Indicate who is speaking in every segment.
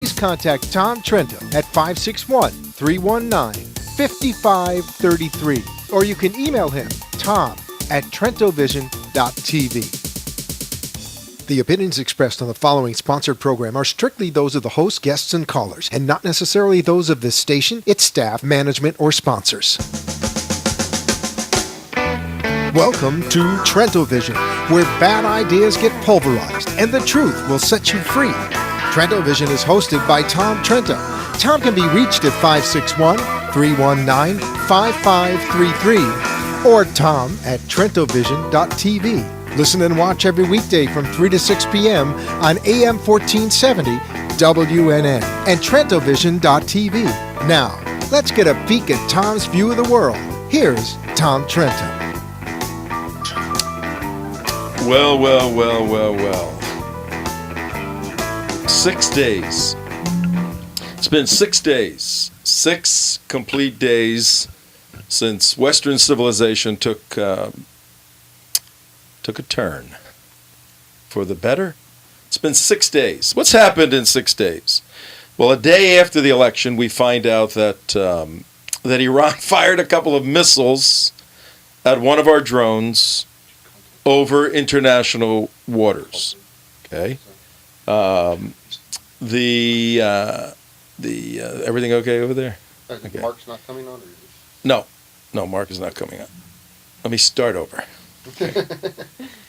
Speaker 1: please contact Tom Trento at 561-319-5533. Or you can email him, tom@trentovision.tv. The opinions expressed on the following sponsored program are strictly those of the host, guests, and callers, and not necessarily those of this station, its staff, management, or sponsors. Welcome to Trento Vision, where bad ideas get pulverized and the truth will set you free. Trento Vision is hosted by Tom Trento. Tom can be reached at 561-319-5533 or tom@trentovision.tv. Listen and watch every weekday from 3 to 6 p.m. on AM 1470 WNN and trentovision.tv. Now, let's get a peek at Tom's view of the world. Here's Tom Trento.
Speaker 2: Well. 6 days. It's been 6 days. 6 complete days since Western civilization took a turn. For the better? It's been 6 days. What's happened in 6 days? Well, a day after the election, we find out that Iran fired a couple of missiles at one of our drones over international waters. Okay. Everything okay over there? Okay.
Speaker 3: Mark's not coming on?
Speaker 2: No, Mark is not coming on. Let me start over. Okay.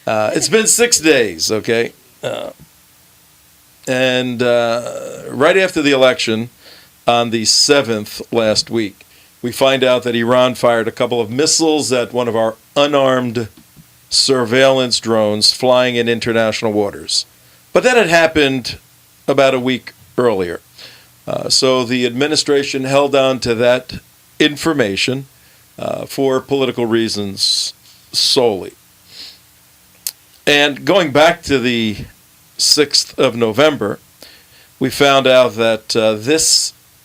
Speaker 2: It's been 6 days, okay? And right after the election, on the 7th last week, we find out that Iran fired a couple of missiles at one of our unarmed surveillance drones flying in international waters. But that had happened about a week earlier. So the administration held on to that information for political reasons solely. And going back to the 6th of November, we found out that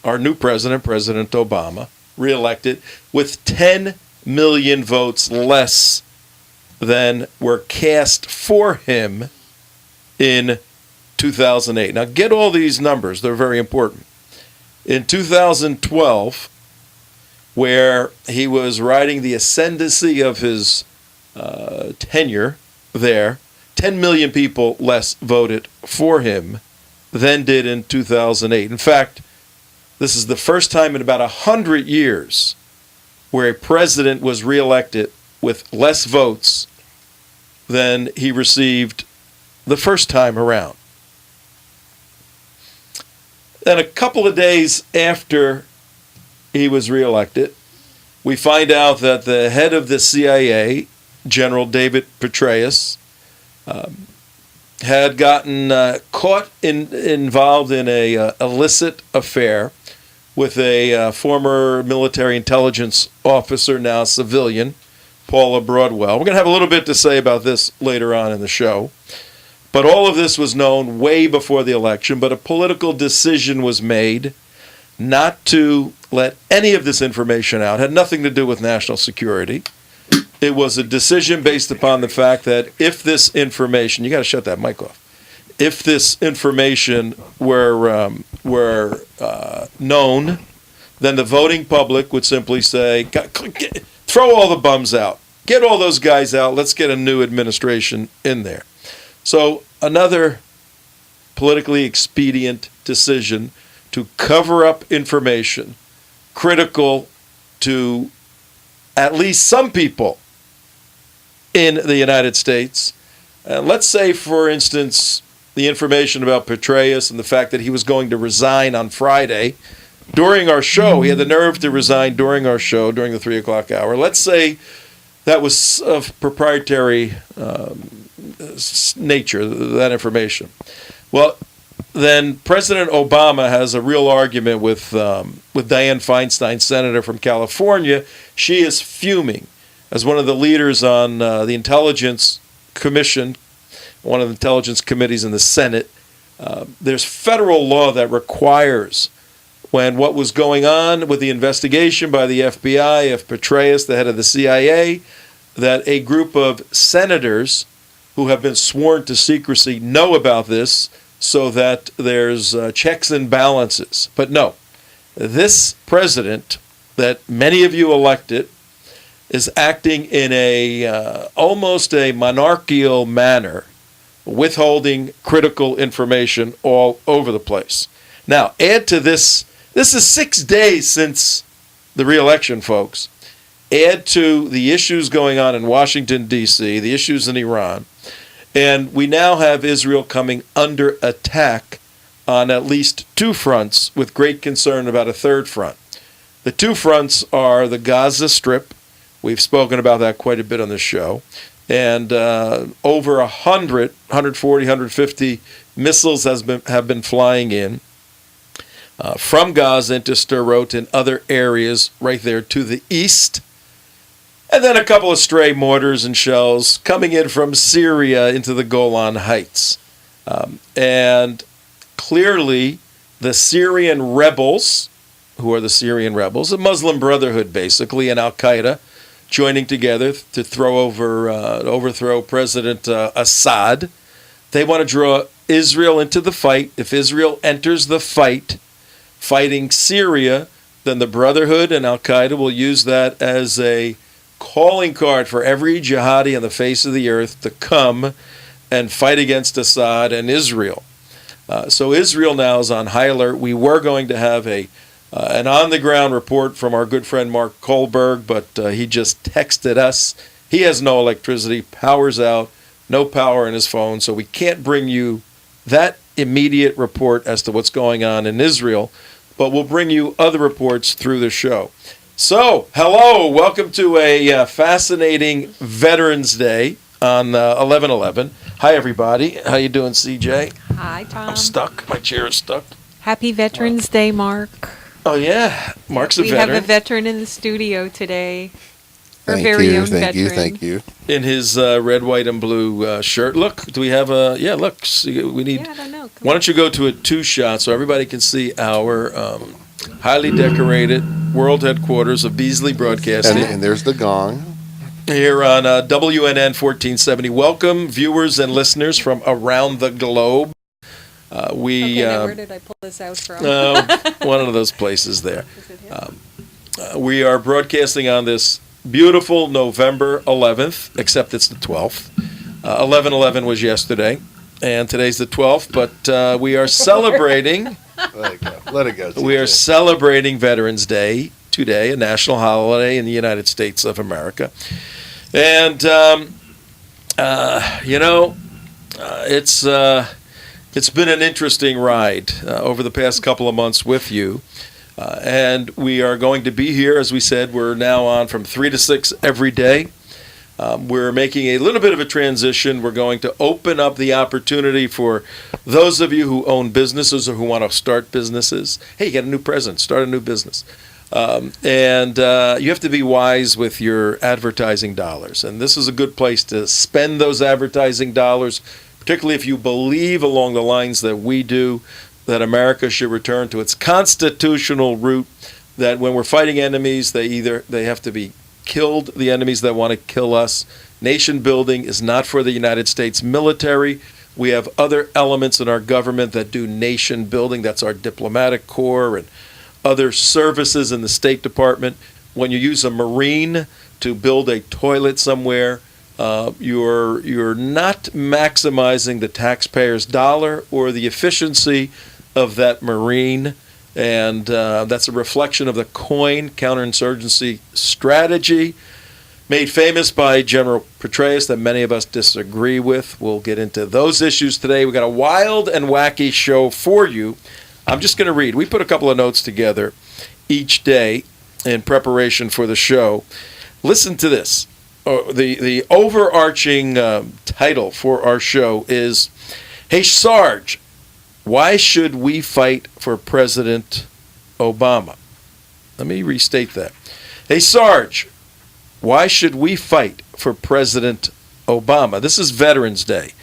Speaker 2: our new president, President Obama, reelected with 10 million votes less than were cast for him in 2008. Now, get all these numbers. They're very important. In 2012, where he was riding the ascendancy of his tenure there, 10 million people less voted for him than did in 2008. In fact, this is the first time in about 100 years where a president was reelected with less votes than he received the first time around. Then a couple of days after he was reelected, we find out that the head of the CIA, General David Petraeus, had gotten caught involved in a illicit affair with a former military intelligence officer, now civilian, Paula Broadwell. We're going to have a little bit to say about this later on in the show. But all of this was known way before the election, but a political decision was made not to let any of this information out. It had nothing to do with national security. It was a decision based upon the fact that if this information, you got to shut that mic off, if this information were known, then the voting public would simply say, throw all the bums out. Get all those guys out. Let's get a new administration in there. So another politically expedient decision to cover up information critical to at least some people in the United States. Let's say, for instance, the information about Petraeus and the fact that he was going to resign on Friday during our show. He had the nerve to resign during our show, during the 3 o'clock hour. Let's say that was of proprietary nature, that information. Well, then President Obama has a real argument with Dianne Feinstein, senator from California. She is fuming. As one of the leaders on the Intelligence Commission, one of the intelligence committees in the Senate, there's federal law that requires, when what was going on with the investigation by the FBI of Petraeus, the head of the CIA, that a group of senators who have been sworn to secrecy know about this, so that there's checks and balances. But no, this president that many of you elected is acting in a almost a monarchical manner, withholding critical information all over the place. Now, add to this is 6 days since the re-election, folks. Add to the issues going on in Washington, D.C., the issues in Iran, and we now have Israel coming under attack on at least two fronts, with great concern about a third front. The two fronts are the Gaza Strip. We've spoken about that quite a bit on the show. And over 100, 140, 150 missiles have been flying in from Gaza into Sderot and other areas right there to the east. And then a couple of stray mortars and shells coming in from Syria into the Golan Heights. And clearly the Syrian rebels, who are the Syrian rebels, the Muslim Brotherhood basically, and Al-Qaeda, joining together to overthrow President Assad. They want to draw Israel into the fight. If Israel enters the fight, fighting Syria, then the Brotherhood and Al-Qaeda will use that as a calling card for every jihadi on the face of the earth to come and fight against Assad and Israel. So Israel now is on high alert. We were going to have an on-the-ground report from our good friend Mark Kohlberg, but he just texted us. He has no electricity, power's out, no power in his phone, so we can't bring you that immediate report as to what's going on in Israel, but we'll bring you other reports through the show. So, hello, welcome to a fascinating Veterans Day on 11/11. Hi, everybody. How you doing, CJ?
Speaker 3: Hi, Tom.
Speaker 2: I'm stuck. My chair is stuck.
Speaker 3: Happy Veterans Day, Mark.
Speaker 2: Oh, yeah. Mark's a
Speaker 3: we
Speaker 2: veteran.
Speaker 3: have a veteran in the studio today. Our
Speaker 4: Thank
Speaker 3: very
Speaker 4: you,
Speaker 3: own
Speaker 4: thank
Speaker 3: veteran.
Speaker 4: you, thank you.
Speaker 2: In his red, white, and blue shirt. Look, do we have a... Yeah, look. We need...
Speaker 3: Yeah, I don't know.
Speaker 2: Why don't you go to a two-shot so everybody can see our highly decorated world headquarters of Beasley Broadcasting
Speaker 4: And there's the gong.
Speaker 2: here on WNN 1470. Welcome, viewers and listeners from around the globe.
Speaker 3: Okay, now where did I pull this out from?
Speaker 2: One of those places there.
Speaker 3: Is it here?
Speaker 2: We are broadcasting on this beautiful November 11th, except it's the 12th. 11/11 was yesterday, and today's the 12th, but we are celebrating...
Speaker 4: Let it go. Let it go.
Speaker 2: We are celebrating Veterans Day today, a national holiday in the United States of America. And, it's been an interesting ride over the past couple of months with you. And we are going to be here, as we said, we're now on from 3 to 6 every day. We're making a little bit of a transition. We're going to open up the opportunity for those of you who own businesses or who want to start businesses. Hey, you got a new president, start a new business. And you have to be wise with your advertising dollars. And this is a good place to spend those advertising dollars, particularly if you believe along the lines that we do, that America should return to its constitutional root, that when we're fighting enemies, they have to be killed, the enemies that want to kill us. Nation building is not for the United States military. We have other elements in our government that do nation building. That's our diplomatic corps and other services in the State Department. When you use a Marine to build a toilet somewhere, you're not maximizing the taxpayer's dollar or the efficiency of that Marine. And that's a reflection of the COIN, counterinsurgency strategy, made famous by General Petraeus that many of us disagree with. We'll get into those issues today. We've got a wild and wacky show for you. I'm just going to read. We put a couple of notes together each day in preparation for the show. Listen to this. The overarching title for our show is, Hey, Sarge, why should we fight for President Obama? Let me restate that. Hey, Sarge, why should we fight for President Obama? This is Veterans Day,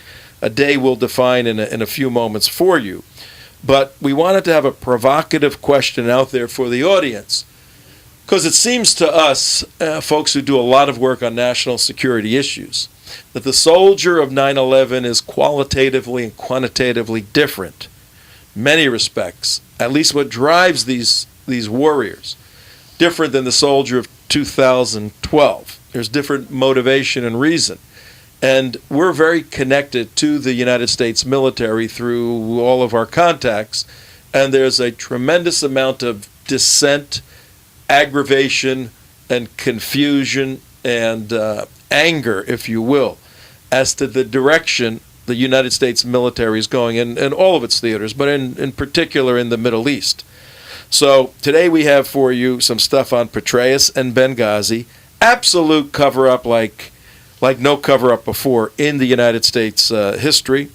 Speaker 2: a day we'll define in a few moments for you. But we wanted to have a provocative question out there for the audience, because it seems to us, folks who do a lot of work on national security issues, that the soldier of 9/11 is qualitatively and quantitatively different in many respects, at least what drives these warriors, different than the soldier of 2012. There's different motivation and reason. And we're very connected to the United States military through all of our contacts, and there's a tremendous amount of dissent, aggravation, and confusion and anger, if you will, as to the direction the United States military is going in all of its theaters, but in particular in the Middle East. So today we have for you some stuff on Petraeus and Benghazi, absolute cover-up like no cover-up before in the United States history.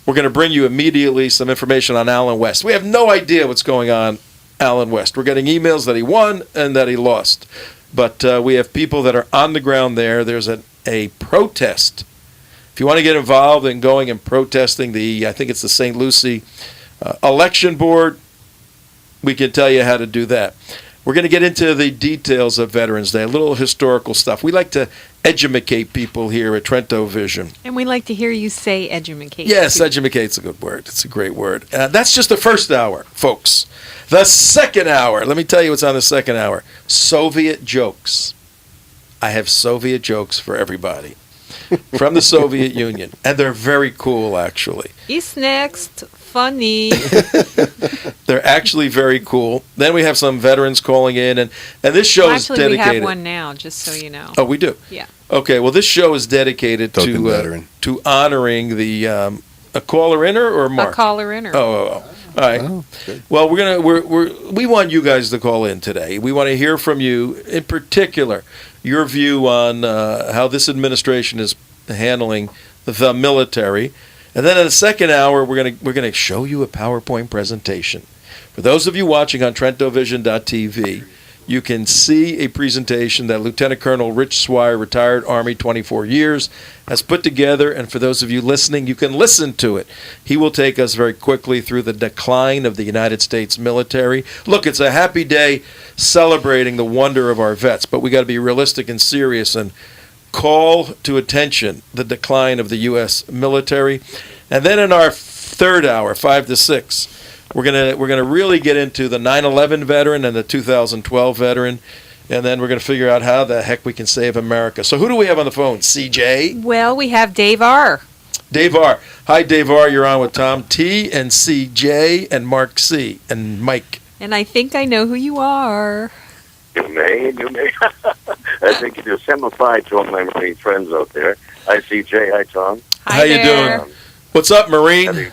Speaker 2: We're going to bring you immediately some information on Allen West. We have no idea what's going on Allen West. We're getting emails that he won and that he lost. But we have people that are on the ground there. There's a protest. If you want to get involved in going and protesting I think it's the St. Lucie election board, we can tell you how to do that. We're going to get into the details of Veterans Day, a little historical stuff. We like to edumacate people here at Trento Vision.
Speaker 3: And we like to hear you say edumacate.
Speaker 2: Yes, edumacate's a good word. It's a great word. That's just the first hour, folks. The second hour, let me tell you what's on the second hour. Soviet jokes. I have Soviet jokes for everybody from the Soviet Union. And they're very cool, actually.
Speaker 3: He's next. Funny.
Speaker 2: They're actually very cool. Then we have some veterans calling in, and this show is dedicated.
Speaker 3: Actually, we have one now, just so you know.
Speaker 2: Oh, we do?
Speaker 3: Yeah.
Speaker 2: Okay, well, this show is dedicated to honoring the a caller-inner or Mark?
Speaker 3: A caller-inner.
Speaker 2: Oh. All right.
Speaker 4: Oh, good.
Speaker 2: Well, we want you guys to call in today. We want to hear from you, in particular, your view on how this administration is handling the military. And then in the second hour, we're gonna show you a PowerPoint presentation. For those of you watching on TrentoVision.tv, you can see a presentation that Lieutenant Colonel Rich Swire, retired Army, 24 years, has put together. And for those of you listening, you can listen to it. He will take us very quickly through the decline of the United States military. Look, it's a happy day celebrating the wonder of our vets, but we got to be realistic and serious and call to attention the decline of the U.S. military. And then in our third hour, 5 to 6, we're gonna really get into the 9/11 veteran and the 2012 veteran, and then we're gonna figure out how the heck we can save America. So who do we have on the phone? CJ?
Speaker 3: Well, we have Dave R.
Speaker 2: Dave R. Hi, Dave R. You're on with Tom T. and CJ and Mark C. and Mike.
Speaker 3: And I think I know who you are.
Speaker 5: You may. I think you just simplified to all my Marine friends out there. Hi, CJ. Hi, Tom.
Speaker 3: Hi
Speaker 2: How
Speaker 3: there.
Speaker 2: you doing? What's up, Marine?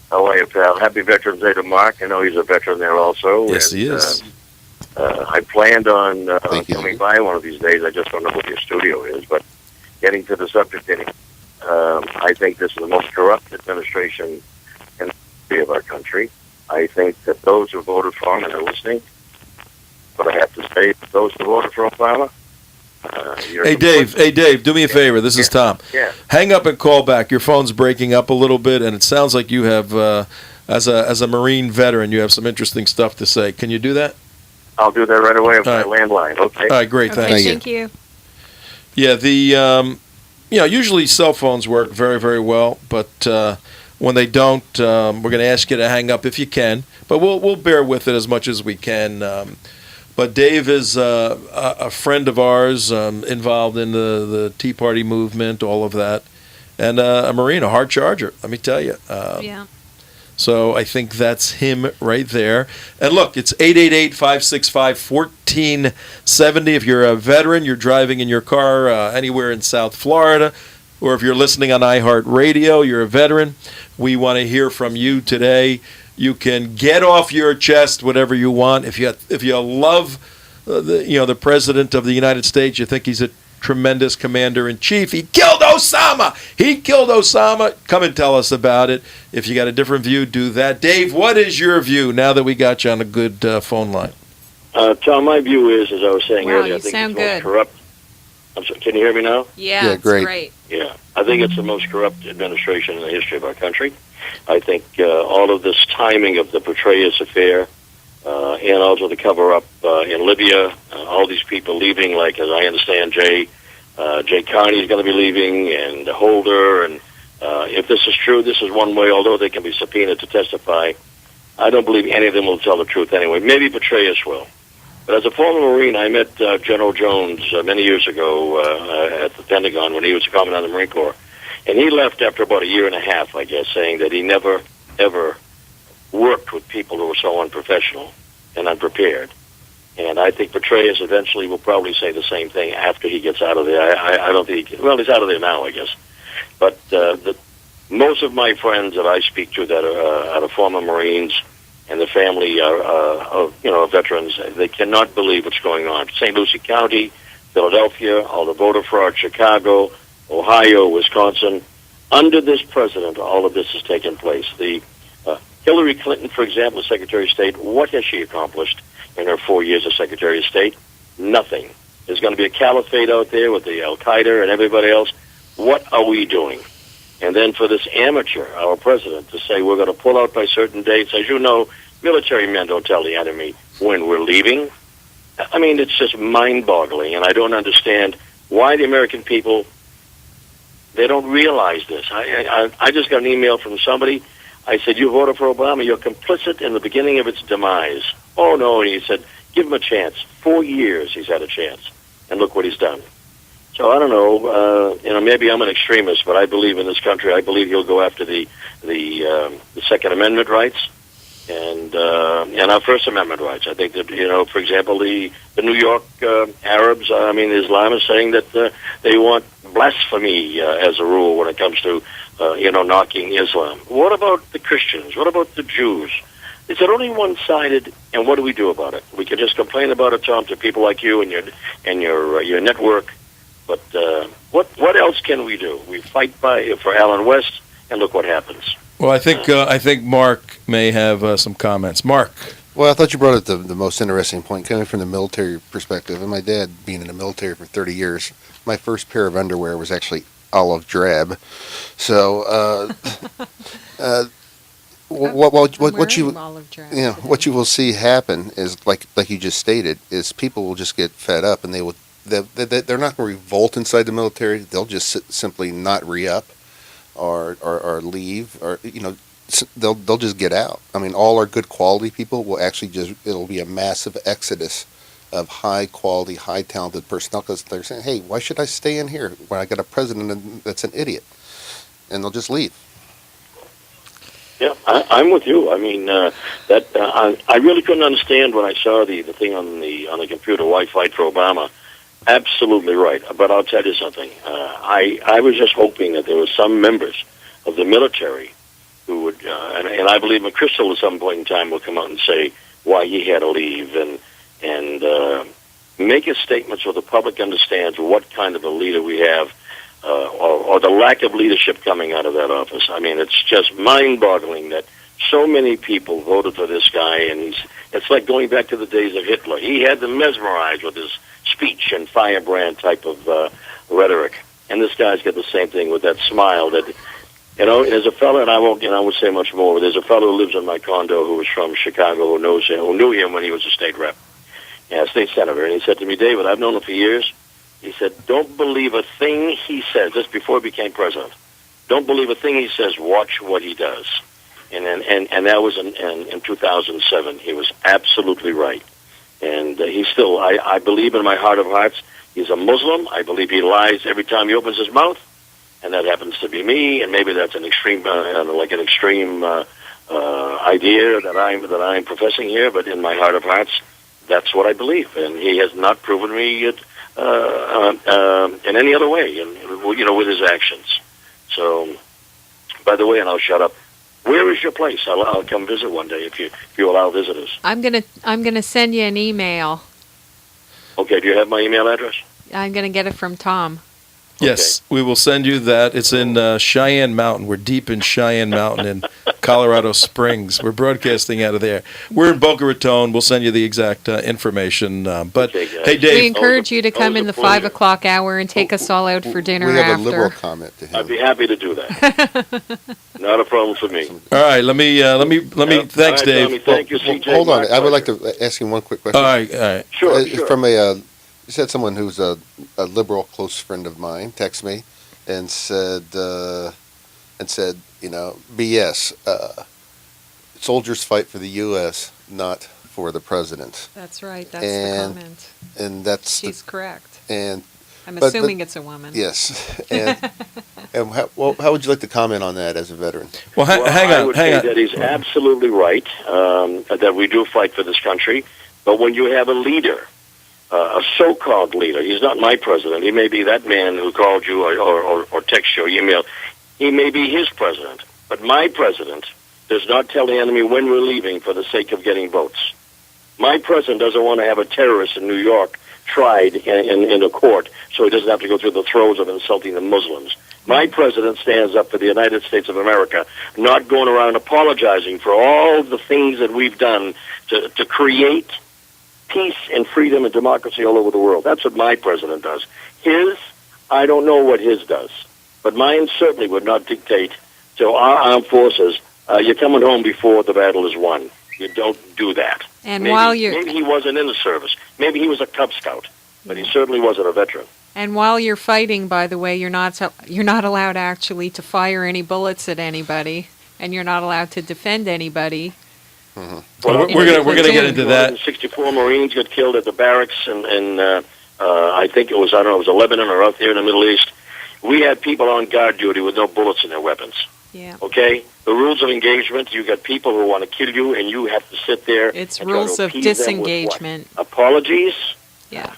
Speaker 5: How are you, pal? Happy Veterans Day to Mark. I know he's a veteran there also.
Speaker 2: Yes, he is.
Speaker 5: I planned on
Speaker 4: you.
Speaker 5: coming by one of these days. I just don't know what your studio is. But getting to the subject, I think this is the most corrupt administration in the history of our country. I think that those who voted for him and are listening, but I have to say, those who voted for Obama,
Speaker 2: Hey, Dave, do me a favor. This is Tom.
Speaker 5: Yeah.
Speaker 2: Hang up and call back. Your phone's breaking up a little bit, and it sounds like you have, as a Marine veteran, you have some interesting stuff to say. Can you do that?
Speaker 5: I'll do that right away with
Speaker 2: All
Speaker 5: my
Speaker 2: right.
Speaker 5: landline. Okay.
Speaker 2: All right, great,
Speaker 3: Okay,
Speaker 2: thanks.
Speaker 3: thank you.
Speaker 2: Yeah, usually cell phones work very, very well, but when they don't, we're going to ask you to hang up if you can, but we'll bear with it as much as we can. But Dave is a friend of ours, involved in the Tea Party movement, all of that, and a Marine, a hard charger, let me tell you.
Speaker 3: Yeah.
Speaker 2: So I think that's him right there. And look, it's 888-565-1470. If you're a veteran, you're driving in your car anywhere in South Florida, or if you're listening on iHeartRadio, you're a veteran, we want to hear from you today. You can get off your chest whatever you want. If you love the President of the United States, you think he's a tremendous commander-in-chief. He killed Osama. Come and tell us about it. If you got a different view, do that. Dave, what is your view now that we got you on a good phone line?
Speaker 5: Tom, my view is, as I was saying
Speaker 3: Wow,
Speaker 5: earlier,
Speaker 3: you
Speaker 5: I think
Speaker 3: sound
Speaker 5: it's the most
Speaker 3: good.
Speaker 5: corrupt. I'm sorry, can you hear me now?
Speaker 3: Yeah,
Speaker 4: Yeah,
Speaker 3: it's
Speaker 4: great.
Speaker 3: great.
Speaker 5: Yeah, I think it's the most corrupt administration in the history of our country. I think all of this timing of the Petraeus affair and also the cover-up in Libya, all these people leaving, like, as I understand, Jay,
Speaker 6: Jay Carney's going to be leaving, and Holder. And if this is true, this is one way, although they can be subpoenaed to testify. I don't believe any of them will tell the truth anyway. Maybe Petraeus will. But as a former Marine, I met General Jones many years ago at the Pentagon when he was a commandant of the Marine Corps. And he left after about a year and a half, I guess, saying that he never, ever worked with people who were so unprofessional and unprepared. And I think Petraeus eventually will probably say the same thing after he gets out of there. I don't think he can. Well, he's out of there now, I guess. But most of my friends that I speak to that are former Marines and the family of veterans, they cannot believe what's going on. St. Lucie County, Philadelphia, all the voter fraud, Chicago, Ohio, Wisconsin. Under this president, all of this has taken place. The Hillary Clinton, for example, Secretary of State, what has she accomplished in her 4 years as Secretary of State? Nothing. There's going to be a caliphate out there with the Al-Qaeda and everybody else. What are we doing? And then for this amateur, our president, to say we're going to pull out by certain dates. As you know, military men don't tell the enemy when we're leaving. I mean, it's just mind-boggling, and I don't understand why the American people, they don't realize this. I just got an email from somebody. I said, you voted for Obama. You're complicit in the beginning of its demise. Oh, no, and he said, give him a chance. 4 years he's had a chance, and look what he's done. So I don't know. Maybe I'm an extremist, but I believe in this country. I believe he'll go after the Second Amendment rights and our First Amendment rights. I think that for example, the New York Arabs, the Islamists, saying that they want blasphemy as a rule when it comes to knocking Islam. What about the Christians? What about the Jews? Is it only one-sided? And what do we do about it? We can just complain about it, Tom, to people like you and your network. But what else can we do? We fight for Alan West, and look what happens.
Speaker 2: Well, I think Mark may have some comments. Mark.
Speaker 4: Well, I thought you brought up the most interesting point, coming from the military perspective. And my dad, being in the military for 30 years, my first pair of underwear was actually olive drab. So, what you will see happen is like you just stated, is people will just get fed up, and they're not going to revolt inside the military. They'll just simply not re-up or leave, or they'll just get out. I mean, all our good quality people will actually it'll be a massive exodus of high quality, high talented personnel, because they're saying, hey, why should I stay in here when I got a president that's an idiot? And they'll just leave.
Speaker 6: Yeah, I'm with you. I mean, I really couldn't understand when I saw the thing on the computer, why fight for Obama. Absolutely right. But I'll tell you something. I was just hoping that there were some members of the military who would, and I believe McChrystal at some point in time will come out and say why he had to leave and make a statement so the public understands what kind of a leader we have, or the lack of leadership coming out of that office. I mean, it's just mind-boggling that so many people voted for this guy, and it's like going back to the days of Hitler. He had them mesmerized with his speech and firebrand type of rhetoric. And this guy's got the same thing with that smile that, there's a fellow, and I won't say much more, but there's a fellow who lives in my condo who was from Chicago who knew him when he was a state rep, state senator. And he said to me, David, I've known him for years. He said, don't believe a thing he says. This before he became president. Don't believe a thing he says. Watch what he does. And that was in 2007. He was absolutely right. And he's still, I believe in my heart of hearts, he's a Muslim. I believe he lies every time he opens his mouth. And that happens to be me. And maybe that's an extreme, idea that I'm professing here. But in my heart of hearts, that's what I believe. And he has not proven me it in any other way, with his actions. So, by the way, and I'll shut up. Where is your place? I'll come visit one day if you allow visitors.
Speaker 3: I'm gonna send you an email.
Speaker 6: Okay. Do you have my email address?
Speaker 3: I'm gonna get it from Tom.
Speaker 2: Yes, we will send you that. It's in Cheyenne Mountain. We're deep in Cheyenne Mountain in Colorado Springs. We're broadcasting out of there. We're in Boca Raton. We'll send you the exact information. Hey, Dave.
Speaker 3: We encourage you to come in the 5 o'clock hour and take us all out for dinner after.
Speaker 4: We have a liberal comment to him.
Speaker 6: I'd be happy to do that. Not a problem for me.
Speaker 2: All right, let me. Thanks,
Speaker 6: all right,
Speaker 2: Dave.
Speaker 6: Tommy, thank you, CJ.
Speaker 4: Hold on, I would like to ask you one quick question.
Speaker 2: All right.
Speaker 6: Sure.
Speaker 4: From a Just had someone who's a liberal close friend of mine text me and said, BS. Soldiers fight for the U.S., not for the president.
Speaker 3: That's right. That's the comment.
Speaker 4: And that's
Speaker 3: She's correct.
Speaker 4: And
Speaker 3: I'm assuming it's a woman.
Speaker 4: yes. And how would you like to comment on that as a veteran?
Speaker 2: Well, hang
Speaker 6: I
Speaker 2: on.
Speaker 6: would say that he's absolutely right, that we do fight for this country. But when you have a leader, a so-called leader, he's not my president. He may be that man who called you or text you or email. He may be his president. But my president does not tell the enemy when we're leaving for the sake of getting votes. My president doesn't want to have a terrorist in New York tried in a court so he doesn't have to go through the throes of insulting the Muslims. My president stands up for the United States of America, not going around apologizing for all the things that we've done to create peace and freedom and democracy all over the world. That's what my president does. His, I don't know what his does. But mine certainly would not dictate to our armed forces, you're coming home before the battle is won. You don't do that.
Speaker 3: And
Speaker 6: maybe he wasn't in the service. Maybe he was a Cub Scout, but he certainly wasn't a veteran.
Speaker 3: And while you're fighting, by the way, you're not allowed actually to fire any bullets at anybody, and you're not allowed to defend anybody.
Speaker 4: Mm-hmm.
Speaker 2: Well, we're gonna get into that.
Speaker 6: 64 Marines got killed at the barracks, and I think it was Lebanon or out there in the Middle East. We had people on guard duty with no bullets in their weapons.
Speaker 3: Yeah.
Speaker 6: Okay? The rules of engagement, you got people who want to kill you, and you have to sit there.
Speaker 3: It's rules of disengagement.
Speaker 6: Apologies?
Speaker 3: Yeah.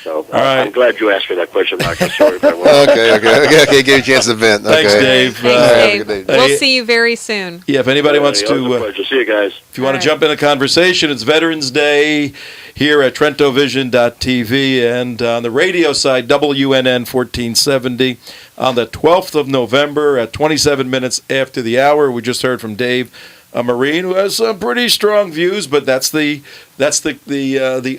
Speaker 6: So
Speaker 2: right.
Speaker 6: I'm glad you asked me that question, Mark. I'm sorry if I was.
Speaker 4: Okay. Give you a chance to vent. Okay.
Speaker 2: Thanks, Dave.
Speaker 3: Thanks, Dave. We'll see you very soon.
Speaker 2: Yeah, if anybody wants
Speaker 6: It was a
Speaker 2: to,
Speaker 6: pleasure. See you guys.
Speaker 2: if you want to jump in a conversation, it's Veterans Day here at TrentoVision.tv and on the radio side, WNN 1470 on the 12th of November at 27 minutes after the hour. We just heard from Dave, a Marine who has some pretty strong views, but that's the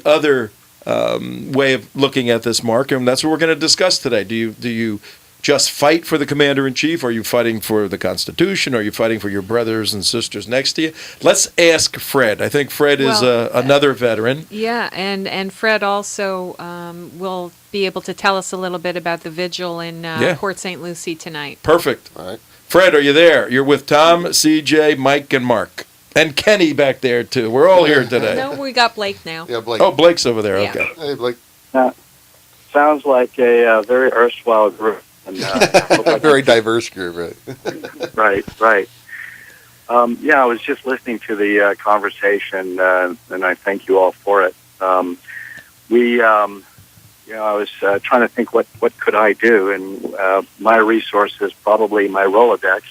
Speaker 2: other way of looking at this, Mark, and that's what we're going to discuss today. Do you just fight for the commander-in-chief? Are you fighting for the Constitution? Are you fighting for your brothers and sisters next to you? Let's ask Fred. I think Fred is another veteran.
Speaker 3: Yeah, and Fred also will be able to tell us a little bit about the vigil in Port St. Lucie tonight.
Speaker 2: Perfect.
Speaker 4: All right.
Speaker 2: Fred, are you there? You're with Tom, CJ, Mike, and Mark. And Kenny back there, too. We're all here today.
Speaker 3: No, we got Blake now.
Speaker 4: Yeah, Blake.
Speaker 2: Oh, Blake's over there.
Speaker 3: Yeah.
Speaker 2: Okay.
Speaker 4: Hey, Blake.
Speaker 7: Sounds like a very erstwhile group. And,
Speaker 4: Very diverse group, right?
Speaker 7: Right. I was just listening to the conversation, and I thank you all for it. I was trying to think what could I do, and my resource is probably my Rolodex.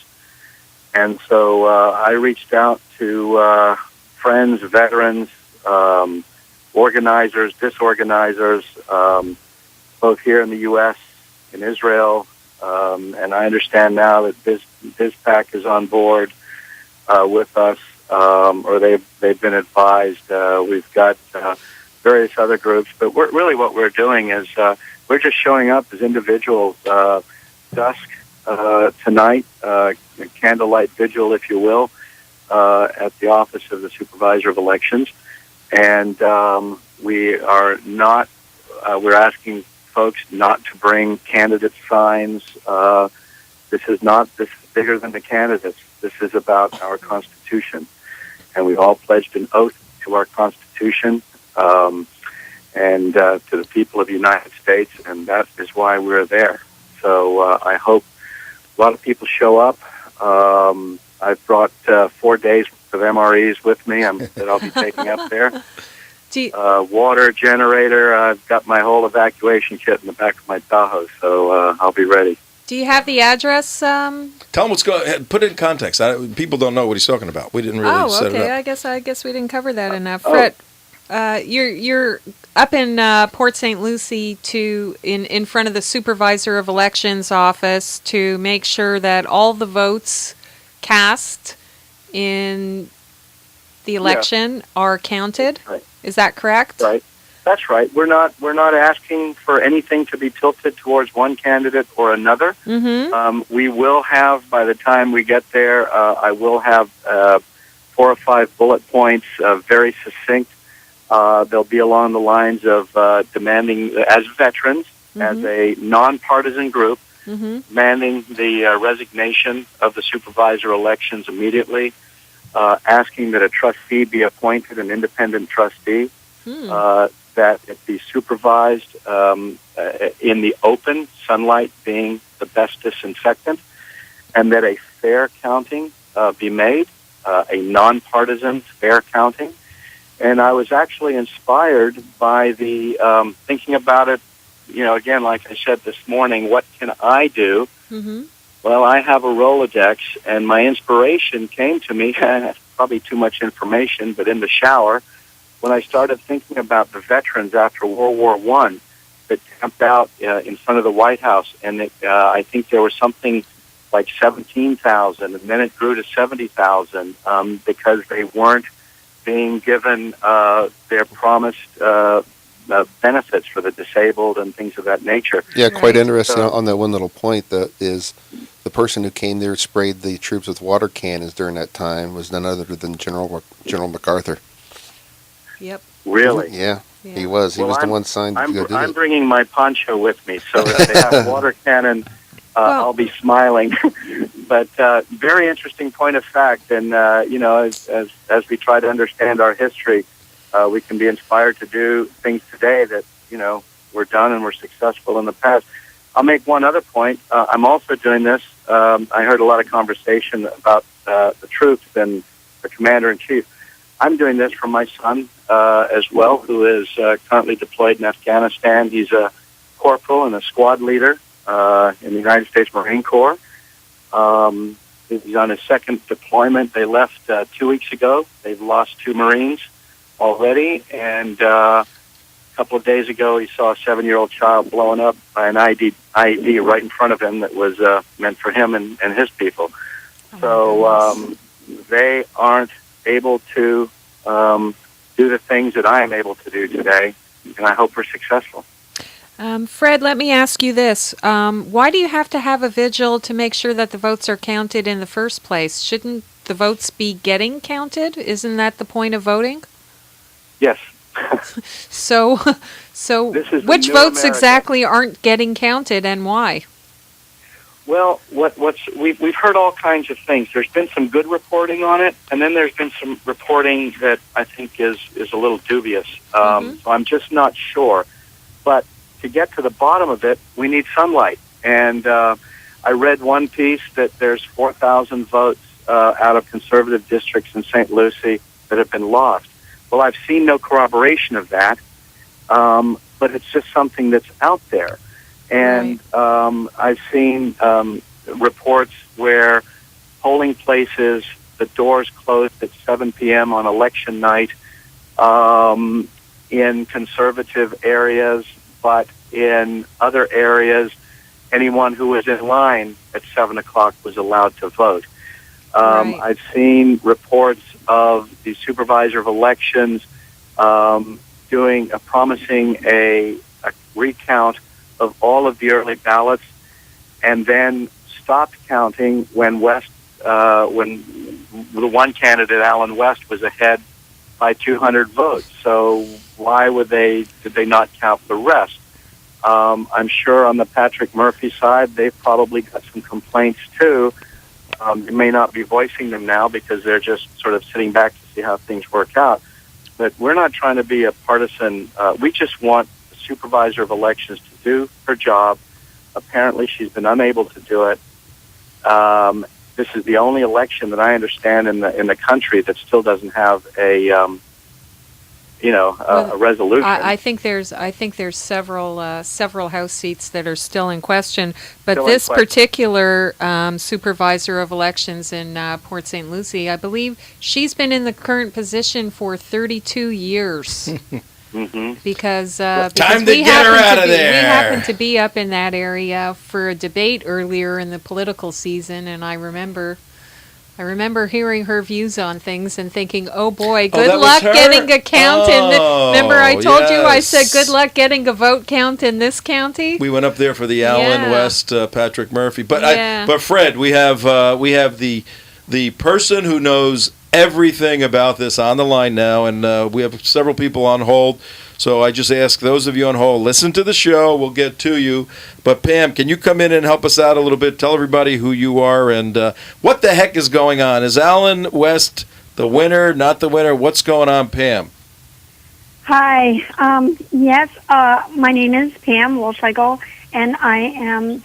Speaker 7: And so I reached out to friends, veterans, organizers, disorganizers, both here in the U.S., in Israel, and I understand now that BizPac is on board with us, or they've been advised. We've got various other groups, but what we're doing is we're just showing up as individuals, dusk tonight, a candlelight vigil, if you will, at the office of the Supervisor of Elections, and we are not. We're asking folks not to bring candidate signs. This is bigger than the candidates. This is about our Constitution, and we all pledged an oath to our Constitution and to the people of the United States, and that is why we're there. So I hope a lot of people show up. I've brought 4 days of MREs with me that I'll be taking up there. Water generator. I've got my whole evacuation kit in the back of my Tahoe, so I'll be ready.
Speaker 3: Do you have the address?
Speaker 2: Tell him what's going on. Put it in context. People don't know what he's talking about. We didn't really set it up.
Speaker 3: I guess we didn't cover that enough. Fred, you're up in Port St. Lucie in front of the Supervisor of Elections office to make sure that all the votes cast in the election are counted.
Speaker 7: Right.
Speaker 3: Is that correct?
Speaker 7: Right. That's right. We're not asking for anything to be tilted towards one candidate or another.
Speaker 3: Mm-hmm.
Speaker 7: We will have, by the time we get there, I will have 4 or 5 bullet points, very succinct, They'll be along the lines of demanding, as veterans, as a nonpartisan group, demanding the resignation of the supervisor elections immediately, asking that a trustee be appointed, an independent trustee, that it be supervised in the open, sunlight being the best disinfectant, and that a fair counting be made, a nonpartisan fair counting. And I was actually inspired by the thinking about it, again, like I said this morning, what can I do? Well, I have a Rolodex, and my inspiration came to me, probably too much information, but in the shower, when I started thinking about the veterans after World War I that camped out in front of the White House, and I think there was something like 17,000, and then it grew to 70,000 because they weren't being given their promised benefits for the disabled and things of that nature.
Speaker 4: Yeah, quite interesting on that one little point. That is, the person who came there and sprayed the troops with water cannons during that time was none other than General MacArthur.
Speaker 3: Yep.
Speaker 7: Really?
Speaker 4: Yeah, he was. He was the one signed to go do
Speaker 7: I'm
Speaker 4: it.
Speaker 7: bringing my poncho with me, so if they have a water cannon, I'll be smiling. But very interesting point of fact, and as we try to understand our history, we can be inspired to do things today that were done and were successful in the past. I'll make one other point. I'm also doing this. I heard a lot of conversation about the troops and the commander-in-chief. I'm doing this for my son as well, who is currently deployed in Afghanistan. He's a corporal and a squad leader in the United States Marine Corps. He's on his second deployment. They left 2 weeks ago. They've lost 2 Marines already, and a couple of days ago he saw a 7-year-old child blown up by an IED right in front of him that was meant for him and his people. So they aren't able to do the things that I am able to do today, and I hope we're successful.
Speaker 3: Fred, let me ask you this. Why do you have to have a vigil to make sure that the votes are counted in the first place? Shouldn't the votes be getting counted? Isn't that the point of voting?
Speaker 7: Yes.
Speaker 3: So which votes exactly aren't getting counted and why?
Speaker 7: Well, we've heard all kinds of things. There's been some good reporting on it, and then there's been some reporting that I think is a little dubious. So I'm just not sure. But to get to the bottom of it, we need sunlight. And I read one piece that there's 4,000 votes out of conservative districts in St. Lucie that have been lost. Well, I've seen no corroboration of that, but it's just something that's out there. And I've seen reports where polling places, the doors closed at 7 p.m. on election night in conservative areas, but in other areas, anyone who was in line at 7 o'clock was allowed to vote. I've seen reports of the supervisor of elections promising a recount of all of the early ballots, and then stopped counting when when the one candidate, Alan West, was ahead by 200 votes. So why did they not count the rest? I'm sure on the Patrick Murphy side, they've probably got some complaints too. They may not be voicing them now because they're just sort of sitting back to see how things work out. But we're not trying to be a partisan. We just want the supervisor of elections to do her job. Apparently, she's been unable to do it. This is the only election that I understand in the country that still doesn't have a resolution.
Speaker 3: I think there's several House seats that are still in question, but particular supervisor of elections in Port St. Lucie, I believe she's been in the current position for 32 years. Because
Speaker 2: time to get her out of there.
Speaker 3: We happened to be up in that area for a debate earlier in the political season, and I remember hearing her views on things and thinking, oh boy, good luck getting a count remember I told you, I said good luck getting a vote count in this county?
Speaker 2: We went up there for the Alan West, Patrick Murphy. But Fred, we have the person who knows everything about this on the line now, and we have several people on hold. So I just ask those of you on hold, listen to the show. We'll get to you. But Pam, can you come in and help us out a little bit? Tell everybody who you are and what the heck is going on. Is Allen West the winner, not the winner? What's going on, Pam?
Speaker 8: Hi. Yes, my name is Pam Wolfschlegel, and I am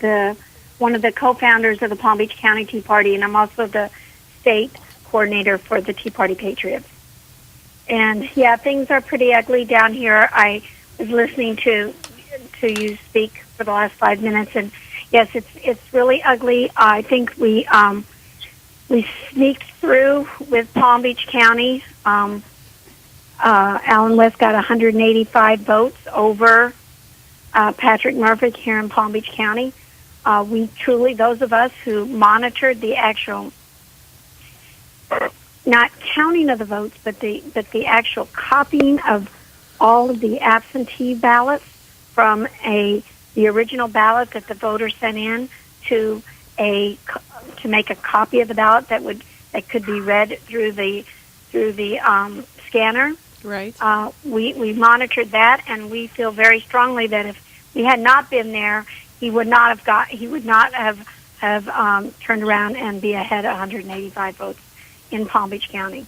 Speaker 8: one of the co-founders of the Palm Beach County Tea Party, and I'm also the state coordinator for the Tea Party Patriots. And yeah, things are pretty ugly down here. I was listening to you speak for the last 5 minutes, and yes, it's really ugly. I think we sneaked through with Palm Beach County. Allen West got 185 votes over Patrick Murphy here in Palm Beach County. We truly, those of us who monitored the actual, not counting of the votes, but the actual copying of all of the absentee ballots from the original ballot that the voter sent in to make a copy of the ballot that could be read through the scanner.
Speaker 3: Right.
Speaker 8: We monitored that, and we feel very strongly that if we had not been there, he would not have turned around and be ahead 185 votes in Palm Beach County.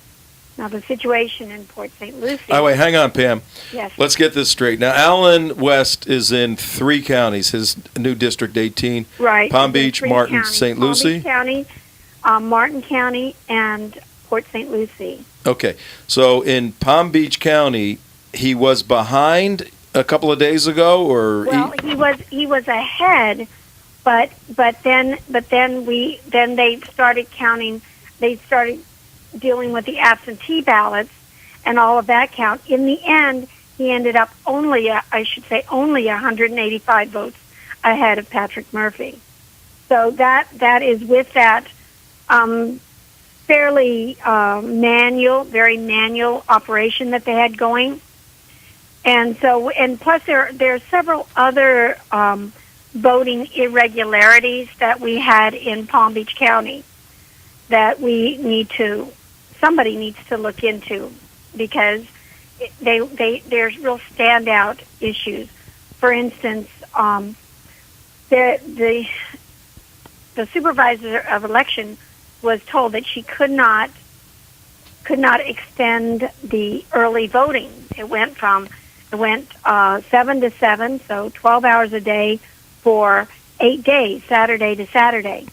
Speaker 8: Now the situation in Port St. Lucie.
Speaker 2: Oh, wait, hang on, Pam.
Speaker 8: Yes.
Speaker 2: Let's get this straight. Now, Allen West is in 3 counties. His new District 18.
Speaker 8: Right.
Speaker 2: Palm Beach, Martin, St. Lucie.
Speaker 8: Palm Beach County, Martin County, and Port St. Lucie.
Speaker 2: Okay, so in Palm Beach County, he was behind a couple of days ago, or
Speaker 8: he was ahead, but then they started counting. They started dealing with the absentee ballots and all of that count. In the end, he ended up only 185 votes ahead of Patrick Murphy. So that is with that. Fairly very manual operation that they had going, and plus there are several other voting irregularities that we had in Palm Beach County that somebody needs to look into, because there's real standout issues. For instance, the supervisor of election was told that she could not extend the early voting. It went 7 to 7, so 12 hours a day for 8 days, Saturday to Saturday.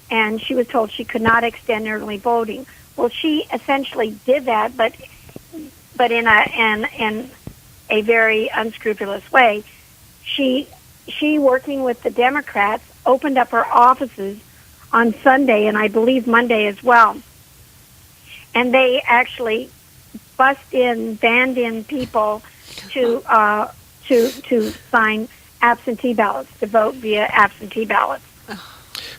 Speaker 8: And she was told she could not extend early voting. Well, she essentially did that, but in a very unscrupulous way. She working with the Democrats opened up her offices on Sunday, and I believe Monday as well. And they actually banned in people to sign absentee ballots, to vote via absentee ballots.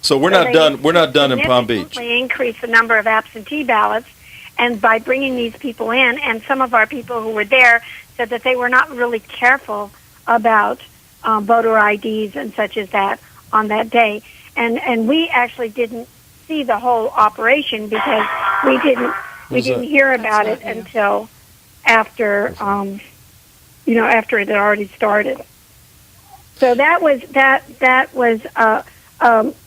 Speaker 2: So we're not done. We're not done in Palm Beach.
Speaker 8: They increased the number of absentee ballots, and by bringing these people in, and some of our people who were there said that they were not really careful about voter IDs and such as that on that day. And we actually didn't see the whole operation because we didn't hear about it until after after it had already started. So that was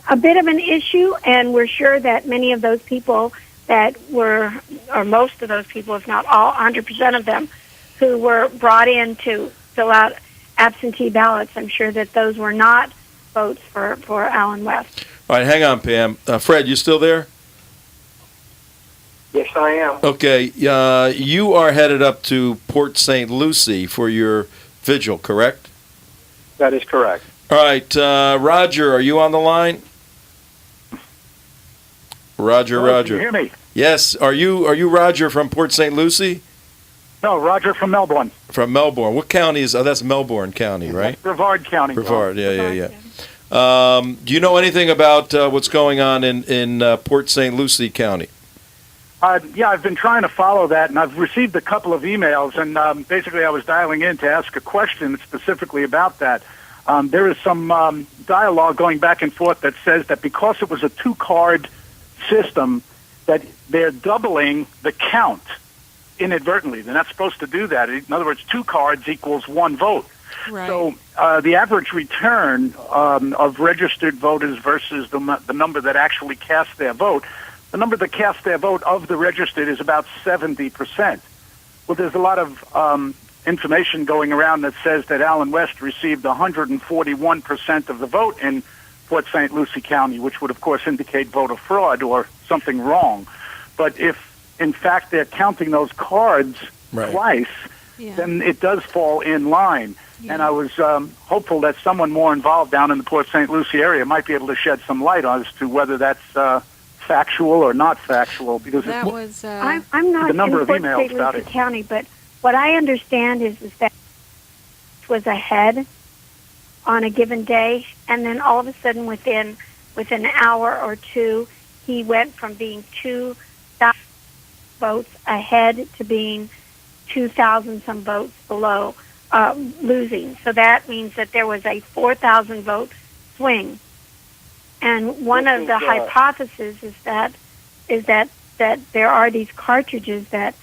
Speaker 8: a bit of an issue, and we're sure that many of those people or most of those people, if not all, 100% of them, who were brought in to fill out absentee ballots, I'm sure that those were not votes for Allen West.
Speaker 2: All right, hang on, Pam. Fred, you still there?
Speaker 9: Yes, I am.
Speaker 2: Okay, you are headed up to Port St. Lucie for your vigil, correct?
Speaker 9: That is correct.
Speaker 2: All right, Roger, are you on the line? Roger.
Speaker 9: Can you hear me?
Speaker 2: Yes, are you Roger from Port St. Lucie?
Speaker 9: No, Roger from Melbourne.
Speaker 2: From Melbourne. What county is? Oh, that's Melbourne County, right?
Speaker 9: Brevard County.
Speaker 2: Brevard, yeah. Do you know anything about what's going on in Port St. Lucie County?
Speaker 9: Yeah, I've been trying to follow that, and I've received a couple of emails, and basically I was dialing in to ask a question specifically about that. There is some dialogue going back and forth that says that because it was a 2-card system, that they're doubling the count inadvertently. They're not supposed to do that. In other words, 2 cards equals 1 vote.
Speaker 3: Right.
Speaker 9: So the average return of registered voters versus the number that actually cast their vote, the number that cast their vote of the registered is about 70%. Well, there's a lot of information going around that says that Allen West received 141% of the vote in Port St. Lucie County, which would, of course, indicate voter fraud or something wrong. But if, in fact, they're counting those cards twice, then it does fall in line. And I was hopeful that someone more involved down in the Port St. Lucie area might be able to shed some light as to whether that's factual or not factual. Because
Speaker 3: that was
Speaker 8: I'm not
Speaker 9: the number
Speaker 8: in
Speaker 9: of
Speaker 8: Port
Speaker 9: emails
Speaker 8: St.
Speaker 9: about
Speaker 8: Lucie
Speaker 9: it.
Speaker 8: County, but what I understand is that it was ahead on a given day, and then all of a sudden within an hour or two, he went from being 2,000 votes ahead to being 2,000 some votes below, losing. So that means that there was a 4,000 vote swing. And one of the hypotheses is that there are these cartridges that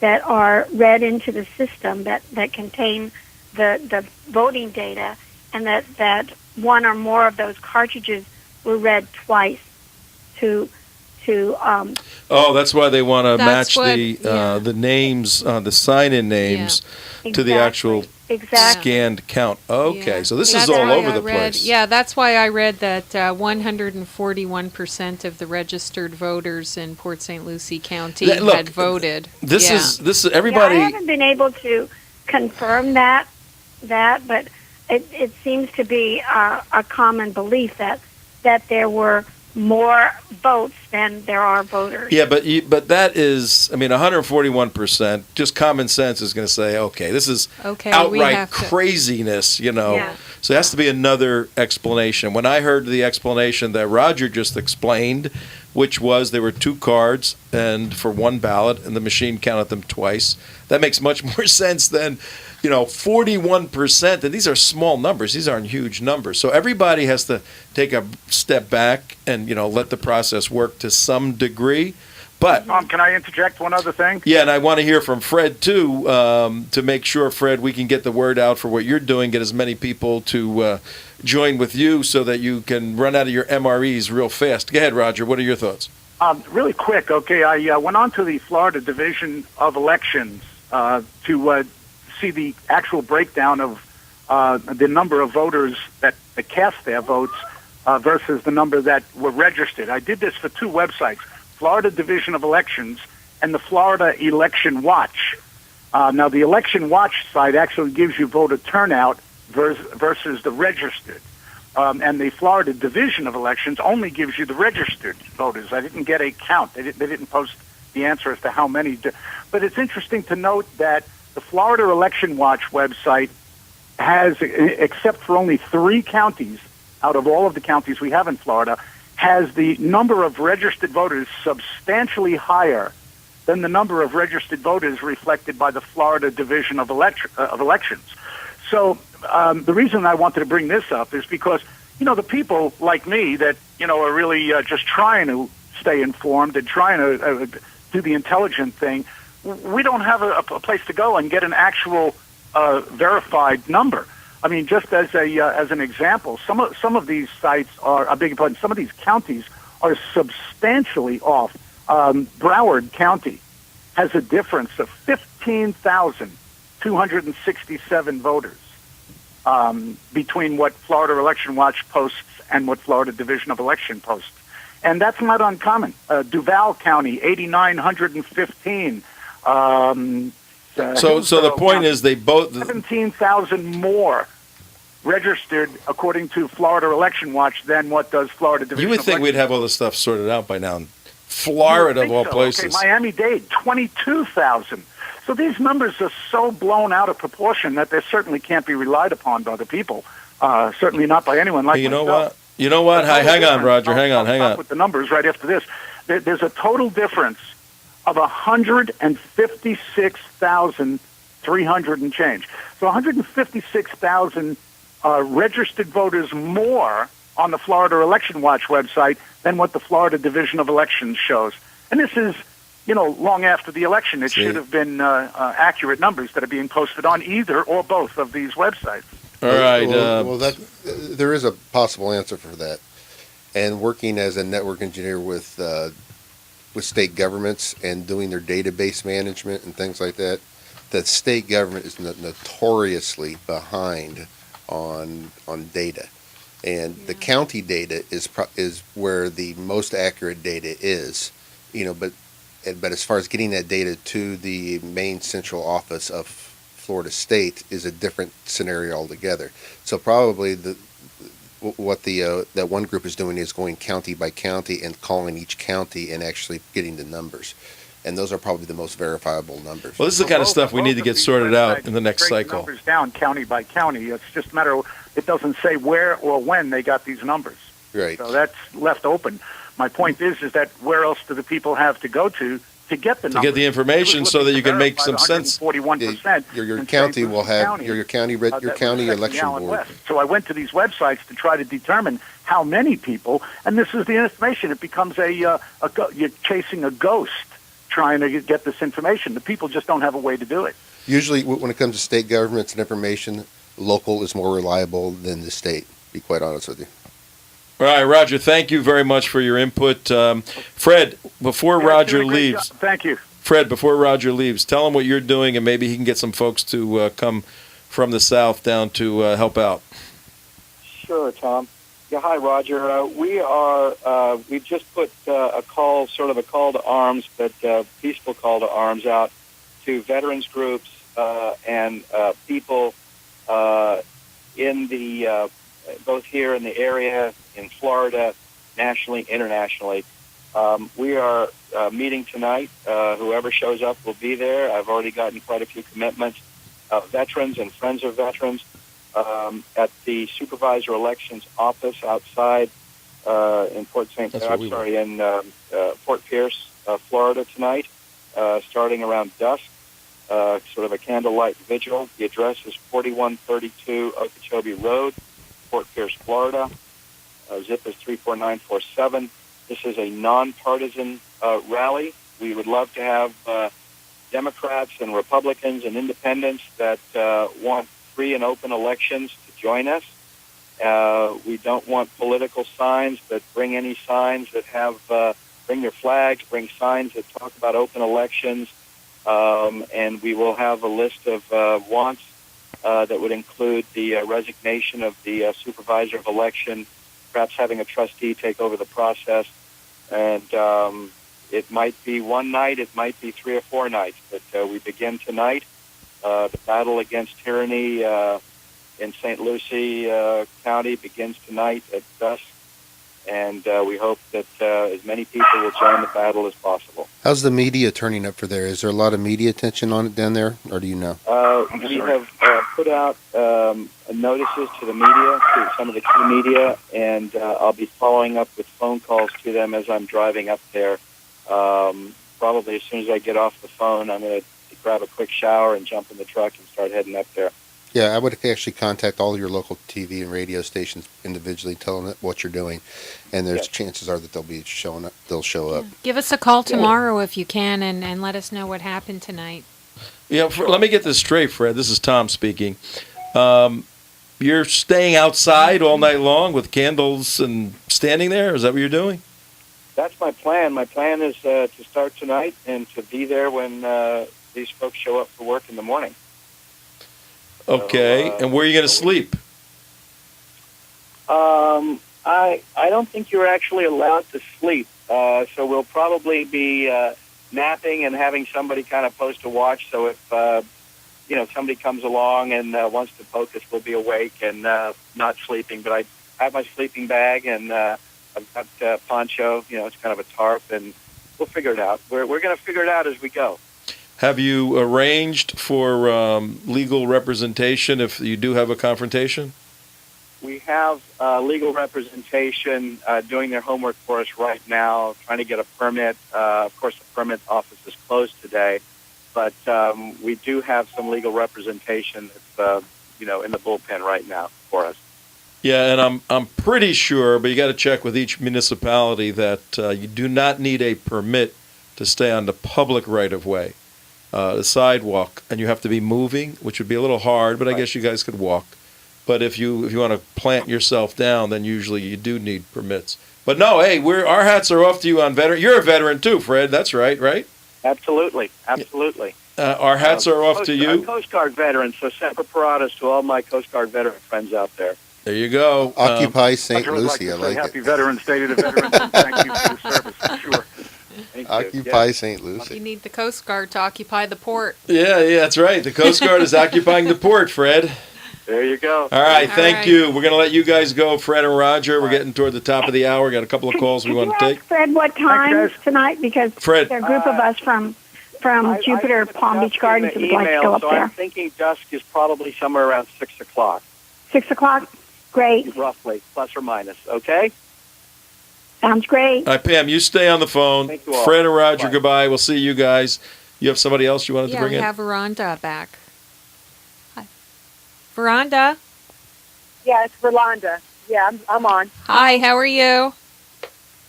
Speaker 8: are read into the system that contain the voting data, and that one or more of those cartridges were read twice to
Speaker 2: that's why they want to match the names, the sign-in names to the actual scanned count. Okay, so this is all over the place.
Speaker 3: Yeah, that's why I read that 141% of the registered voters in Port St. Lucie County had voted.
Speaker 2: This is everybody.
Speaker 8: I haven't been able to confirm that, but it seems to be a common belief that there were more votes than there are voters.
Speaker 2: Yeah, but that is, 141%. Just common sense is going to say, okay, this is outright craziness, Yeah. So it has to be another explanation. When I heard the explanation that Roger just explained, which was there were 2 cards and for 1 ballot, and the machine counted them twice, that makes much more sense than 41%, and these are small numbers. These aren't huge numbers. So everybody has to take a step back and, let the process work to some degree. But
Speaker 9: Tom, can I interject one other thing?
Speaker 2: Yeah, and I want to hear from Fred, too, to make sure, Fred, we can get the word out for what you're doing, get as many people to join with you so that you can run out of your MREs real fast. Go ahead, Roger. What are your thoughts?
Speaker 9: Really quick, okay. I went on to the Florida Division of Elections to see the actual breakdown of the number of voters that cast their votes versus the number that were registered. I did this for 2 websites, Florida Division of Elections and the Florida Election Watch. Now, the Election Watch site actually gives you voter turnout versus the registered. And the Florida Division of Elections only gives you the registered voters. I didn't get a count. They didn't post the answer as to how many. But it's interesting to note that the Florida Election Watch website has, except for only 3 counties out of all of the counties we have in Florida, has the number of registered voters substantially higher than the number of registered voters reflected by the Florida Division of Elections. So the reason I wanted to bring this up is because, the people like me that, are really just trying to stay informed and trying to do the intelligent thing, we don't have a place to go and get an actual verified number. Just as an example, some of these sites are, some of these counties are substantially off. Broward County has a difference of 15,267 voters between what Florida Election Watch posts and what Florida Division of Election posts. And that's not uncommon. Duval County, 8,915.
Speaker 2: So the point is they both
Speaker 9: 17,000 more registered according to Florida Election Watch than what does Florida Division.
Speaker 2: You would think we'd have all this stuff sorted out by now. In Florida, of all places.
Speaker 9: Okay, Miami-Dade, 22,000. So these numbers are so blown out of proportion that they certainly can't be relied upon by the people. Certainly not by anyone like myself.
Speaker 2: You know what? Hang on, Roger. Hang on.
Speaker 9: With the numbers right after this, there's a total difference of 156,300 and change. So 156,000 registered voters more on the Florida Election Watch website than what the Florida Division of Elections shows. And this is, long after the election. It should have been accurate numbers that are being posted on either or both of these websites.
Speaker 2: All right.
Speaker 4: There is a possible answer for that. And working as a network engineer with state governments and doing their database management and things like that, the state government is notoriously behind on data, and the county data is where the most accurate data is, but as far as getting that data to the main central office of Florida State is a different scenario altogether. So probably what that one group is doing is going county by county and calling each county and actually getting the numbers. And those are probably the most verifiable numbers.
Speaker 2: Well, this is the kind of stuff we need to get sorted out in the next cycle.
Speaker 9: Numbers down county by county. It's just a matter of, it doesn't say where or when they got these numbers.
Speaker 4: Right.
Speaker 9: So that's left open. My point is that where else do the people have to go to get the numbers?
Speaker 2: To get the information so that you can make some sense.
Speaker 9: 41%.
Speaker 4: Your county will have your county election board.
Speaker 9: So I went to these websites to try to determine how many people, and this is the information. It becomes you're chasing a ghost trying to get this information. The people just don't have a way to do it.
Speaker 4: Usually, when it comes to state governments and information, local is more reliable than the state, to be quite honest with you.
Speaker 2: All right, Roger, thank you very much for your input. Fred, before Roger leaves.
Speaker 9: Thank you.
Speaker 2: Fred, before Roger leaves, tell him what you're doing, and maybe he can get some folks to come from the South down to help out.
Speaker 10: Sure, Tom. Yeah, hi, Roger. We've just put a call to arms, but peaceful call to arms out to veterans groups and people in the both here in the area, in Florida, nationally, internationally. We are meeting tonight. Whoever shows up will be there. I've already gotten quite a few commitments. Veterans and friends of veterans at the supervisor elections office outside in Fort Pierce, Florida tonight, starting around dusk. Sort of a candlelight vigil. The address is 4132 Okeechobee Road, Fort Pierce, Florida. Zip is 34947. This is a nonpartisan rally. We would love to have Democrats and Republicans and independents that want free and open elections to join us. We don't want political signs that bring any signs that have bring their flags, bring signs that talk about open elections, and we will have a list of wants that would include the resignation of the supervisor of election, perhaps having a trustee take over the process, and it might be one night, it might be 3 or 4 nights, but we begin tonight. The battle against tyranny in St. Lucie County begins tonight at dusk, and we hope that as many people will join the battle as possible.
Speaker 4: How's the media turning up for there? Is there a lot of media attention on it down there, or do you know?
Speaker 10: We have put out notices to the media, to some of the key media, and I'll be following up with phone calls to them as I'm driving up there. Probably as soon as I get off the phone, I'm going to grab a quick shower and jump in the truck and start heading up there.
Speaker 4: Yeah, I would actually contact all your local TV and radio stations individually, tell them what you're doing, and there's chances are that they'll be showing up. They'll show up.
Speaker 3: Give us a call tomorrow if you can, and let us know what happened tonight.
Speaker 2: Yeah, let me get this straight, Fred. This is Tom speaking. You're staying outside all night long with candles and standing there? Is that what you're doing?
Speaker 10: That's my plan. My plan is to start tonight and to be there when these folks show up for work in the morning.
Speaker 2: Okay, and where are you going to sleep?
Speaker 10: I don't think you're actually allowed to sleep, so we'll probably be napping and having somebody kind of post a watch. So if somebody comes along and wants to poke us, we'll be awake and not sleeping. But I have my sleeping bag and I've got poncho. It's kind of a tarp, and we'll figure it out. We're going to figure it out as we go.
Speaker 2: Have you arranged for legal representation if you do have a confrontation?
Speaker 10: We have legal representation doing their homework for us right now, trying to get a permit. Of course, the permit office is closed today, but we do have some legal representation that's in the bullpen right now for us.
Speaker 2: Yeah, and I'm pretty sure, but you got to check with each municipality that you do not need a permit to stay on the public right-of-way, the sidewalk, and you have to be moving, which would be a little hard, but I guess you guys could walk. But if you want to plant yourself down, then usually you do need permits. But no, hey, our hats are off to you on veteran. You're a veteran too, Fred. That's right?
Speaker 10: Absolutely.
Speaker 2: Our hats are off to you.
Speaker 10: I'm Coast Guard veteran, so Semper Paratus to all my Coast Guard veteran friends out there.
Speaker 2: There you go.
Speaker 4: Occupy St.
Speaker 9: I'd really
Speaker 4: Lucie. I
Speaker 9: like to say
Speaker 4: like
Speaker 9: Happy
Speaker 4: it.
Speaker 9: Veterans Day to the veterans, and thank you for the service, for sure.
Speaker 10: Thank you.
Speaker 4: Occupy St. Lucie.
Speaker 3: You need the Coast Guard to occupy the port.
Speaker 2: Yeah, that's right. The Coast Guard is occupying the port, Fred.
Speaker 10: There you go.
Speaker 2: All right,
Speaker 3: All
Speaker 2: thank
Speaker 3: right.
Speaker 2: you. We're going to let you guys go, Fred and Roger. We're getting toward the top of the hour. Got a couple of calls we want to
Speaker 8: Could you
Speaker 2: take.
Speaker 8: ask Fred what time
Speaker 9: Thanks, guys.
Speaker 8: tonight? Because
Speaker 2: Fred.
Speaker 8: there are a group of us from Jupiter Palm Beach Gardens
Speaker 10: an
Speaker 8: that would like to go up
Speaker 10: so
Speaker 8: there.
Speaker 10: I'm thinking dusk is probably somewhere around 6 o'clock,
Speaker 8: 6 o'clock? Great.
Speaker 10: roughly, plus or minus. Okay?
Speaker 8: Sounds great.
Speaker 2: All right, Pam, you stay on the phone.
Speaker 10: Thank you all.
Speaker 2: Fred and Roger,
Speaker 10: Bye.
Speaker 2: goodbye. We'll see you guys. You have somebody else you wanted to
Speaker 3: Yeah,
Speaker 2: bring
Speaker 3: we
Speaker 2: in?
Speaker 3: have Veranda back. Hi. Veranda?
Speaker 11: Yeah, it's Verlanda. Yeah, I'm on.
Speaker 3: Hi, how are you?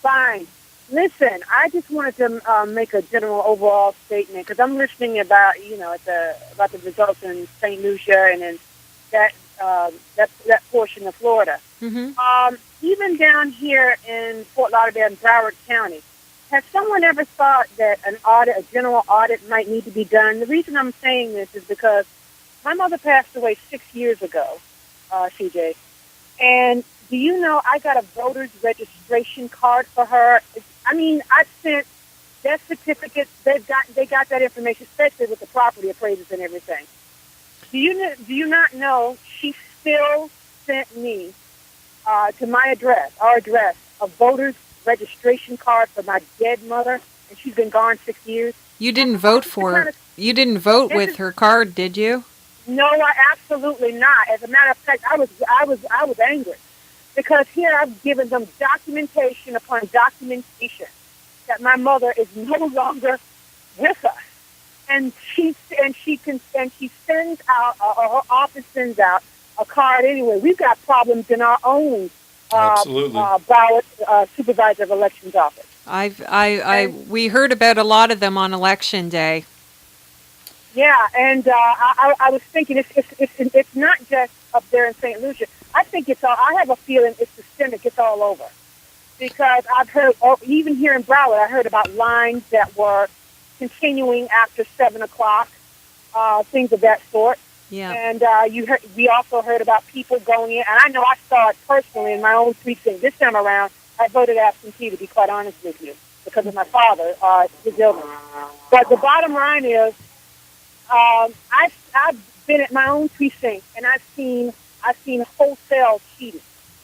Speaker 11: Fine. Listen, I just wanted to make a general overall statement because I'm listening about about the results in St. Lucia and in that portion of Florida.
Speaker 3: Mm-hmm.
Speaker 11: Even down here in Fort Lauderdale and Broward County, has someone ever thought that a general audit might need to be done? The reason I'm saying this is because my mother passed away 6 years ago, CJ, and do you know I got a voter's registration card for her? I mean, I sent death certificates. They got that information, especially with the property appraisals and everything. Do you not know she still sent me to my address, our address, a voter's registration card for my dead mother, and she's been gone 6 years.
Speaker 3: You didn't vote for her. You didn't vote with her card, did you?
Speaker 11: No, I absolutely not. As a matter of fact, I was angry because here I've given them documentation upon documentation that my mother is no longer with us, and she sends out, or her office sends out a card anyway. We've got problems in our own ballot supervisor of elections office.
Speaker 3: We heard about a lot of them on election day.
Speaker 11: Yeah, and I was thinking it's not just up there in St. Lucia. I think it's all. I have a feeling it's systemic. It's all over because I've heard even here in Broward, I heard about lines that were continuing after 7 o'clock, things of that sort.
Speaker 3: Yeah.
Speaker 11: And we also heard about people going in, and I know I saw it personally in my own precinct. This time around, I voted absentee, to be quite honest with you, because of my father, his illness. But the bottom line is, I've been at my own precinct, and I've seen wholesale cheating.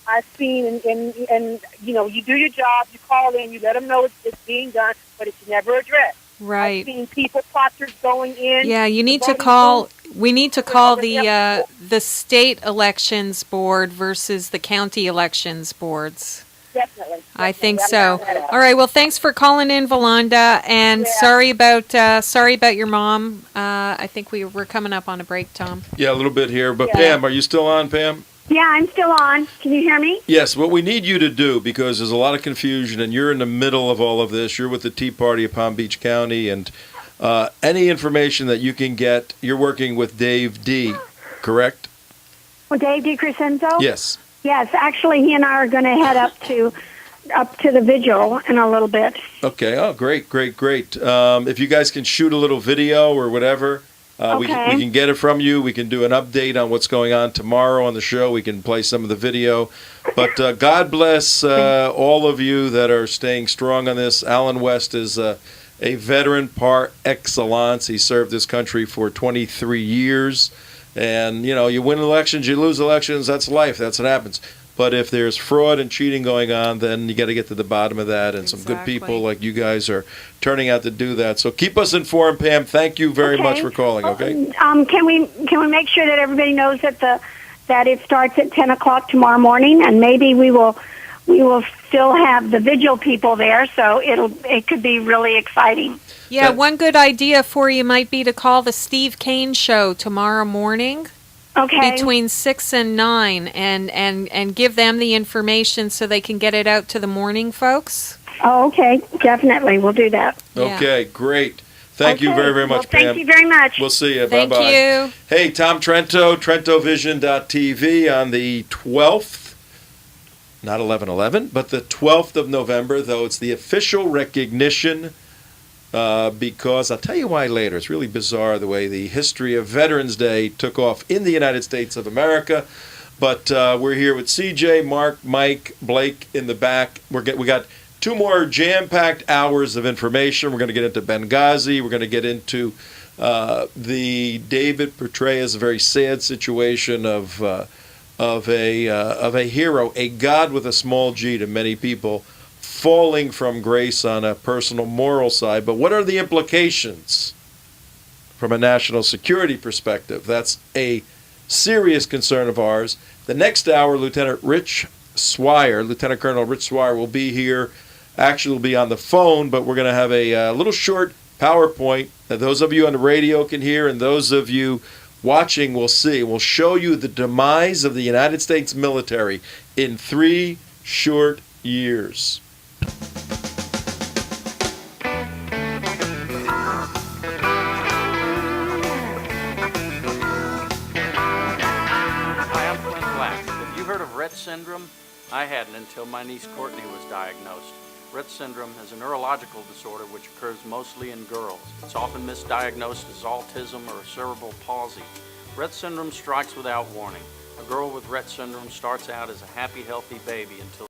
Speaker 11: I've seen, and you do your job, you call in, you let them know it's being done, but it's never addressed.
Speaker 3: Right.
Speaker 11: I've seen people, proctors going in.
Speaker 3: Yeah, you need to call. We need to call the state elections board versus the county elections boards.
Speaker 11: Definitely.
Speaker 3: I think so. All right. Well, thanks for calling in, Valanda, and sorry about your mom. I think we're coming up on a break, Tom.
Speaker 2: Yeah, a little bit here. But Pam, are you still on, Pam?
Speaker 8: Yeah, I'm still on. Can you hear me?
Speaker 2: Yes, what we need you to do, because there's a lot of confusion, and you're in the middle of all of this. You're with the Tea Party of Palm Beach County, and any information that you can get, you're working with Dave D., correct?
Speaker 8: Well, Dave DiCrescenzo?
Speaker 2: Yes.
Speaker 8: Yes, actually, he and I are going to head up to the vigil in a little bit.
Speaker 2: Okay. Oh, great. If you guys can shoot a little video or whatever, we can get it from you. We can do an update on what's going on tomorrow on the show. We can play some of the video. But God bless all of you that are staying strong on this. Alan West is a veteran par excellence. He served this country for 23 years. And, you win elections, you lose elections. That's life. That's what happens. But if there's fraud and cheating going on, then you got to get to the bottom of that. And some good people like you guys are turning out to do that. So keep us informed, Pam. Thank you very much for calling. Okay.
Speaker 8: Can we make sure that everybody knows that it starts at 10 o'clock tomorrow morning, and maybe we will still have the vigil people there, so it could be really exciting.
Speaker 3: Yeah, one good idea for you might be to call the Steve Kane Show tomorrow morning.
Speaker 8: Okay.
Speaker 3: Between 6 and 9, and give them the information so they can get it out to the morning folks.
Speaker 8: Oh, okay. Definitely. We'll do that.
Speaker 2: Okay, great. Thank you very, very much,
Speaker 8: Pam.
Speaker 2: Pam.
Speaker 8: Thank you very much.
Speaker 2: We'll see you.
Speaker 3: Thank
Speaker 2: Bye-bye.
Speaker 3: you.
Speaker 2: Hey, Tom Trento, TrentoVision.tv on the 12th, not 11/11, but the 12th of November, though it's the official recognition because I'll tell you why later. It's really bizarre the way the history of Veterans Day took off in the United States of America. But we're here with CJ, Mark, Mike, Blake in the back. We got 2 more jam-packed hours of information. We're going to get into Benghazi. We're going to get into the David Petraeus very sad situation of a hero, a God with a small G to many people, falling from grace on a personal moral side. But what are the implications from a national security perspective? That's a serious concern of ours. The next hour, Lieutenant Colonel Rich Swire will be here. Actually, will be on the phone, but we're going to have a little short PowerPoint that those of you on the radio can hear and those of you watching will see. We'll show you the demise of the United States military in 3 short years.
Speaker 12: Rett syndrome? I hadn't until my niece Courtney was diagnosed. Rett syndrome is a neurological disorder which occurs mostly in girls. It's often misdiagnosed as autism or cerebral palsy. Rett syndrome strikes without warning. A girl with Rett syndrome starts out as a happy, healthy baby until